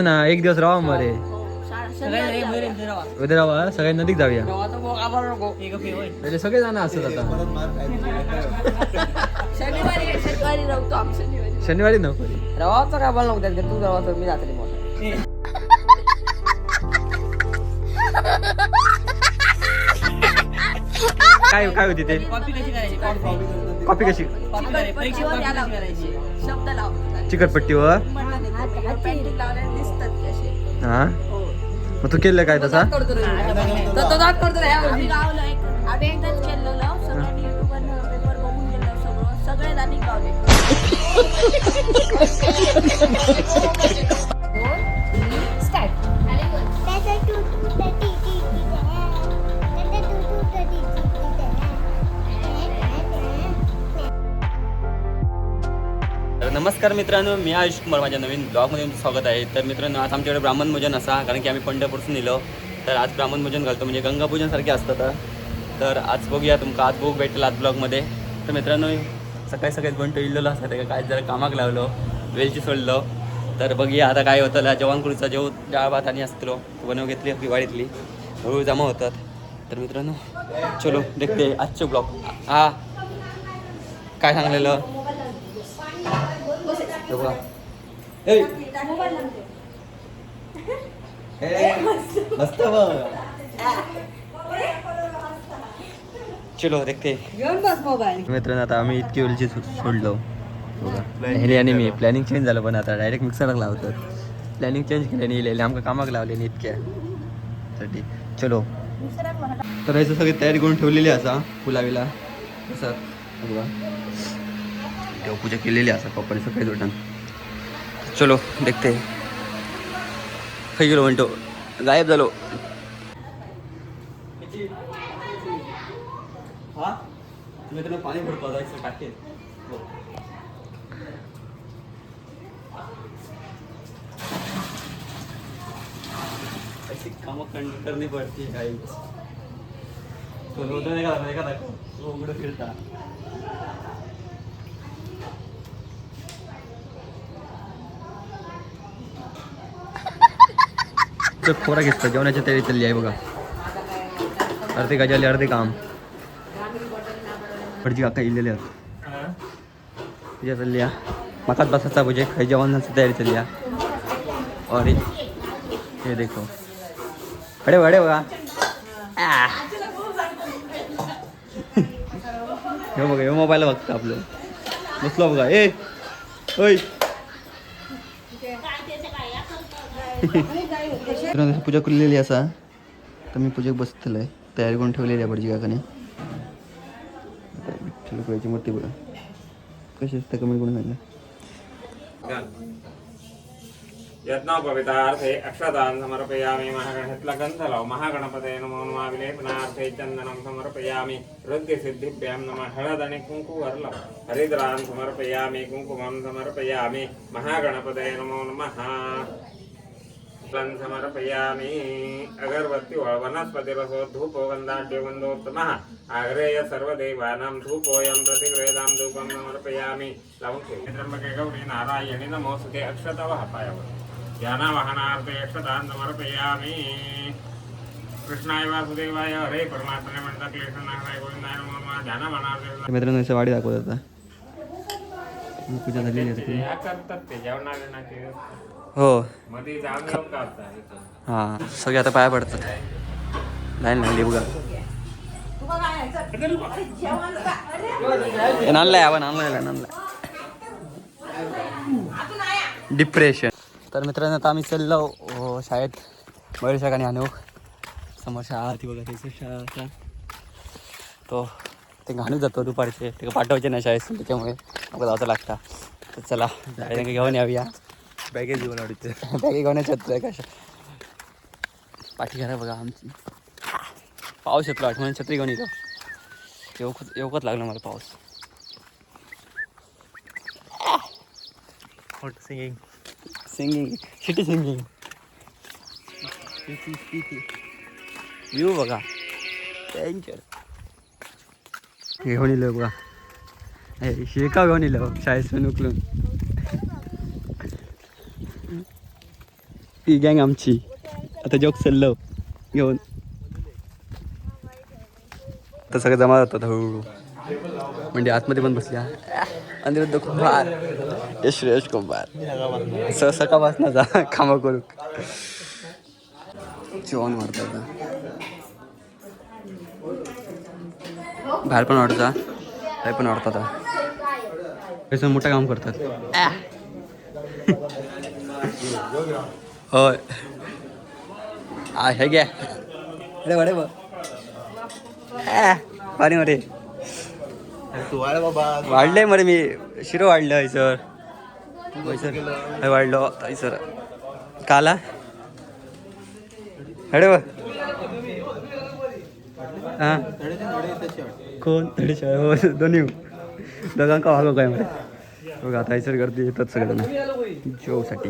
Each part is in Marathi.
ना एक दिवस राहा मरे उद्या राहा सगळ्या नदीक जाऊया सगळे जण असत आता शनिवारी नको रवाचा काय बोल नको त्यात तू रवाचा मी रात्री बोल काय काय होती ते कॉफी कशी करायची कॉफी कशी शब्द लाव चिकटपट्टीवर हा मग तू केलं काय तसा नमस्कार मित्रांनो, मी आयुष कुमार माझ्या नवीन ब्लॉगमध्ये तुमचं स्वागत आहे. तर मित्रांनो, आज आमच्याकडे ब्राह्मण भोजन असा, कारण की आम्ही पंढरपूरसून निलो. तर आज ब्राह्मण भोजन घालतो, म्हणजे गंगापूजनसारखे असतं. तर आज बघूया तुमका आज बघू भेटेल आज ब्लॉगमध्ये. तर मित्रांनो, सकाळी सकाळीच बनतो इल्लो असतं का काय जरा कामाक लावलो, वेलची सोडलो. तर बघूया आता काय होतं. जवानकुळीचा जेव डाळ भात आणि असतो बनव घेतली दिवाळीतली हळूहळू जमा होतात. तर मित्रांनो चलो देखते आजचे ब्लॉग. हा काय सांगलेलं मस्त चलो देखते मित्रांनो. आता आम्ही इतकी वेळची सोडलो ह्याने आणि मी प्लॅनिंग चेंज झालं, पण आता डायरेक्ट मिक्सरला लावतात. प्लॅनिंग चेंज केल्याने इलेले आमका कामाक लावले इतक्यासाठी. चलो तर याचं सगळी तयारी करून ठेवलेली असा फुलावीला असं बघा देवपूजा केलेली असा पप्पाने सकाळी जोडून. चलो देखते खाई गेलो म्हणतो गायब झालो. हा तुम्ही त्यांना पाणी भरतो जायचं टाकेल ऐसी कामं करनी पडते काही एखादा उघडं फिरता खोरा घेतला. जेवणाच्या तयारी चालली आहे बघा. अर्धे गाजाले अर्धे काम भटजी काका इलेले तुझ्या चालली मकात बसायचा म्हणजे खाई जेवणाची तयारी चालली अरे हे देखो अडे अडे बघा हे बघा हे मोबाईल बघतं आपलं बसलो बघा ए ओय पूजा केलेली असा. तर मी पूजेक बसतलंय तयारी करून ठेवलेली आहे भटजी काकाने. विठ्ठल मूर्ती बघा कशी असते कमेंट करून सांगा. यत्नोपवितार्थे अक्षतान् समर्पयामि. महागणेतला गंध लाव. महागणपतये नमो नमः. विलेपनार्थे चंदनं समर्पयामि. हृद्यसिद्धिभ्यां नमः. हळद आणि कुंकू लाव. हरिद्रान् समर्पयामि. कुंकुमं समर्पयामि. महागणपतये नमो नमः. समर्पयामि. अगरबत्ती वनस्पतिरसो धूपो गंधाढ्यो गंधोत्तमः. आग्रेय सर्वदेवानां धूपोऽयं प्रतिगृह्यतां धूपं समर्पयामि. त्र्यंबके गौरी नारायणि नमोस्तुते. अक्षतवः पायावर ध्यानावहनार्थे अक्षतान् समर्पयामि. कृष्णाय वासुदेवाय हरे परमात्मने म्हणतात क्लेशनाथाय गोविंदाय नमो नमः. ध्यानावहनार्थे मित्रांनो वाडी दाखवत आता पूजा झालेली आहे. करतात ते जेवणाचे हो मध्ये जाऊन हां सगळे आता पाया पडतात. लाईन लागली बघा. आणलाय आपण आणलाय डिप्रेशन. तर मित्रांनो आता आम्ही चाललो शाळेत मयूरशा आणि आणू समोर शाळा ती बघा त्याची शाळा तो ते घाणूक जातो दुपारचे ते पाठवायचे नाही शाळेत त्याच्यामुळे मग जावं लागतं. तर चला घेऊन यावया. बॅगे घेऊन आवडते बॅगे घेऊन येत कशा पाठी घरा बघा आमची. पाऊस येतो म्हणून छत्री घेऊन येतो. येऊकच लागलं मला पाऊस. Singing singing city singing view बघा डेंजर. घेऊन येलो बघा शिरका घेऊन येलो शाळेतून उकलून. ही गँग आमची आता जोक चाललो घेऊन आता सगळं जमा जातात हळूहळू म्हणजे आतमध्ये पण बसल्या अनिरुद्ध कुंभार यश कुंभार सकाळपासून जा कामं करू जेवण मारतात बाहेर पण वाटता काही पण वाटतात मोठं काम करतात होय हे घ्या अरे वाडे पाणी मध्ये वाढलंय मरे मी शिरो वाढलं सर वाढलो सर काला अरे वा हां कोण हो दोन्ही दोघांका वागो काय मध्ये बघा आता सर गर्दी येतात सगळ्यांना शोसाठी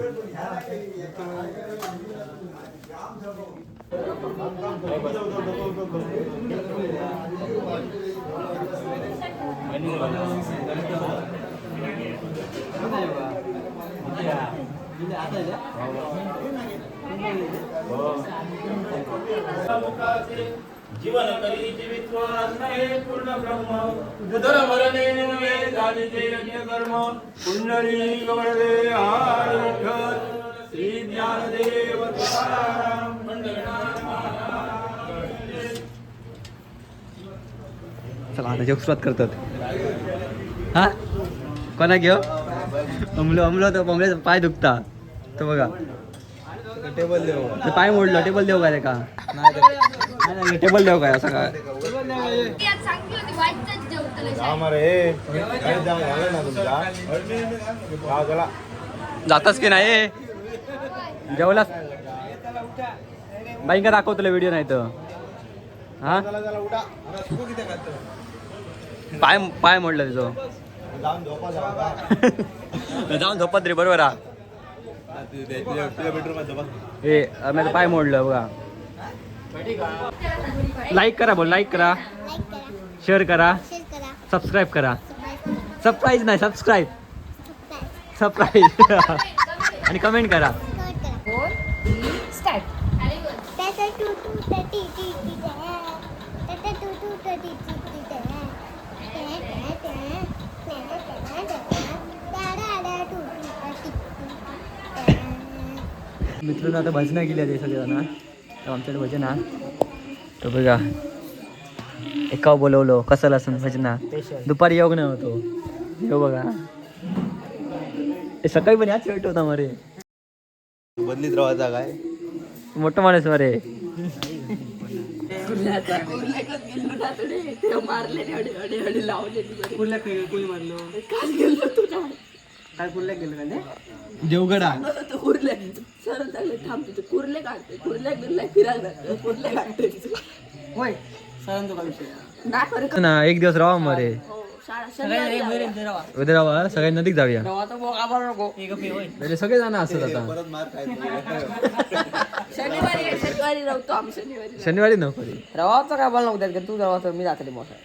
जीवन करी जीवित पूर्ण ब्रह्म उदर मरणे नवे झाले यज्ञ कर्म पुंडरी गवळवे हार विठ्ठल श्री ज्ञानदेव तुकाराम चला आता जोक सुरुवात करतात हा कोणा घेऊ अमलो तर बॉम्बे पाय दुखता तो बघा टेबल देऊ पाय मोडलं टेबल देऊ काय का टेबल देऊ काय असं काय जातास की नाही जेवलास बाई का दाखव तुला व्हिडिओ नाही तर हा पाय मोडलं तुझं जाऊन झोपत रे बरोबर हा हे मी पाय मोडलं बघा लाईक करा बोल लाईक करा शेअर करा सबस्क्राईब करा सरप्राईज नाही सबस्क्राईब आणि कमेंट करा मित्रांनो आता भजनं गेली आहे सगळ्यांना तर आमच्याकडे भजन हा तर बघा एका बोलवलो कसं लसून भजना दुपारी योग नाही होतो येऊ बघा सकाळी पण याच वेट होता मरे बदलीत राहायचा काय मोठं माणूस मरे देवगडा कुर्ले काढते कुर्ले फिरायला कुर्ले काढते होय ना एक दिवस राहा मरे उद्या राहा सगळ्या नदीक जाऊया सगळे जण असत आता शनिवारी राहतो आम्ही शनिवारी नको रवाचा काय बोल नको तू रवाचा मी जातली मोठा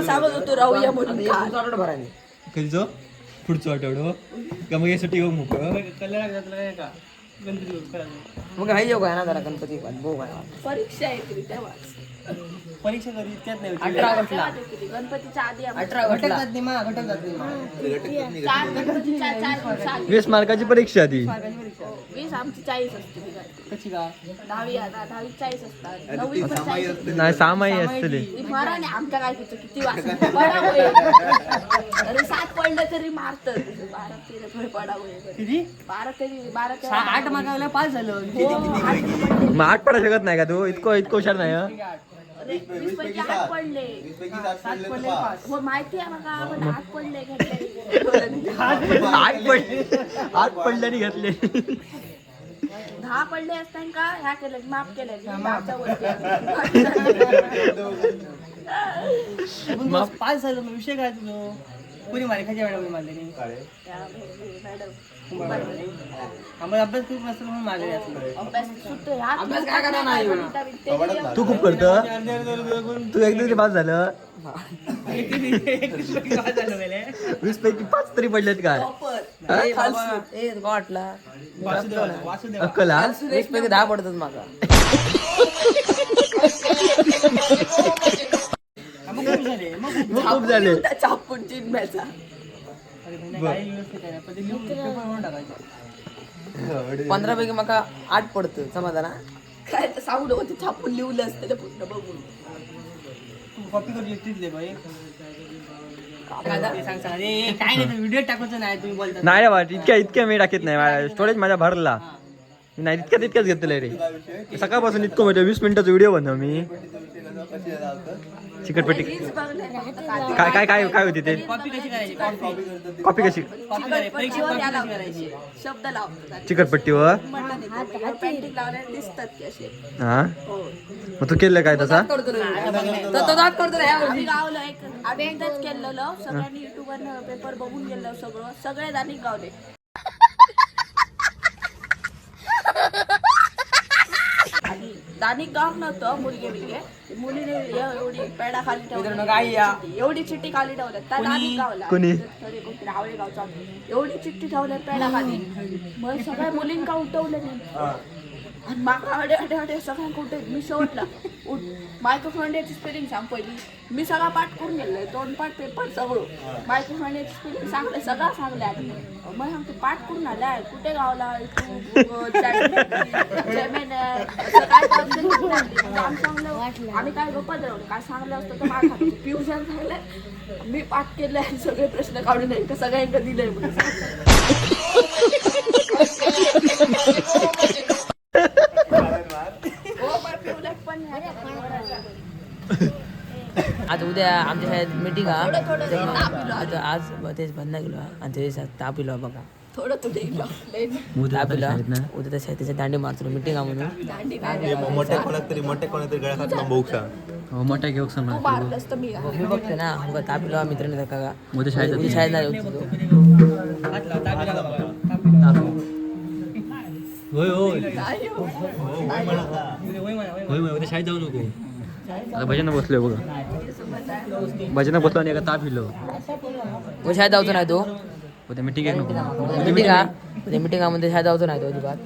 सांगत होतो राहूया म्हणून भरायला कधी जो पुढचं आठवडं का मग यासाठी येऊ मोकळं मग हाय योग आहे ना जरा गणपती परीक्षा येते तेव्हा परीक्षा कधी त्यात नाही 18 ऑगस्टला गणपतीच्या आधी 18 ऑगस्टला घटक जात नाही 20 मार्काची परीक्षा ती 20 आमची 40 असते कशी का 10वी 40 असतात 9वी पण 40 नाही 6 महिने असते ती मराने आमच्या काय किती वाजता पडावं अरे 7 पडलं तरी मारतात 12-13 पडावं किती 12 8 मागायला 5 झालं मग 8 पडा शकत नाही का तू इतकं हुशार नाही हं? 20 पैकी 8 पडले 7 पडले 5 हो माहिती आहे मला पण 8 पडले घेतले 8 पडल्याने घेतले 10 पडले असताना का ह्या केलं माफ केलं 10च्या वरती 5 झालं मग विषय काय तुझं कोणी मारे खायच्या मॅडम मारले त्या मॅडम आम्हाला अभ्यास खूप नसतो म्हणून मारले अभ्यास सुटतोय अभ्यास काय करणार नाही म्हणा. तू खूप करतो तू एकदा तरी पास झालं 20 पैकी 5 तरी पडलेत काय वाटला अक्कल हा? सुरेश पैकी 10 पडतात माझा मग खूप झाले मग मग खूप झाले चापून चिन्ह्याचा काही व्यवस्थित आहे पण ते लिहून पेपर म्हणून टाकायचं 15 पैकी माका 8 पडतं समाधान हा? काय तर सांगू नको ते छापून लिहलं असतं ते पूर्ण बघून तू कॉपी करू एकटीच ले बाई सांग सांग अरे काय नाही व्हिडिओ टाकायचं नाही तुम्ही बोलता नाही रे बा इतक्या मी टाकीत नाही स्टोरेज माझ्या भरला नाही इतक्याच घेतलंय रे सकाळपासून इतकं म्हणजे 20 मिनिटाचा व्हिडिओ बनव मी चिकटपट्टी रील्स बघले काय होती ते कॉपी कशी करायची कॉपी कॉपी कशी कॉपी करायची परीक्षेत पट्टीवर कॉपी याला कशी करायची शब्द लावतात चिकटपट्टीवर पेंटिंग लावल्याने दिसतात की असे हा हो मग तू केलं काय तसा करतो रे तो दात करतो रे आम्ही गावलं आम्ही एकदाच केलेलं सगळ्यांनी युट्यूबवर पेपर बघून गेलं सगळे जणी गावले आणि दानिक गाव नव्हतं मुलगे मुलीने एवढी पेडा खाली ठेवली एवढी चिठ्ठी खाली ठेवल्यात त्या दानिक गावला कोणी? रावळे गावचा एवढी चिठ्ठी ठेवल्यात पेडा खाली मग सगळ्या मुलींका उठवले नाही आणि माका अडे सगळ्यांना कुठे मी शेवटला मायक्रोफोनची स्पेलिंग सांग पहिली मी सगळा पाठ करून गेलोय 2 पाठ पेपर सगळं मायक्रोफोनची स्पेलिंग सांगले सगळा सांगले आधी मग सांगते पाठ करून आलाय कुठे गावला आम्ही काय गप्पा राहून काय सांगलं असतं तर मला फ्युजन झालंय मी पाठ केलंय आणि सगळे प्रश्न काढून नाही का सगळ्यांना दिलंय म्हणून आज उद्या आमच्या शाळेत मीटिंग आता आज तेच बंद गेलो आणि ते ताप इलो बघा थोडं ताप इलो उद्या त्या त्याच्या दांडी मारतो मीटिंग म्हणून मोठ्या कोणातरी गळ्यात बघू सांग मोठ्या घेऊ सांग तू मारलंस तर मी मी बघते ना बघा ताप इलो मित्रांनी का उद्या शाळेत उद्या शाळेत नाही होय होय नाही हो. होय उद्या शाळेत जाऊ नको आता भजन बसलोय बघा भजन बसलो आणि एका ताप इलो उद्या शाळेत जाऊचो नाही तो उद्या मीटिंग एक नको उद्या मीटिंग उद्या मीटिंगामध्ये शाळेत जाऊचो नाही तो अजिबात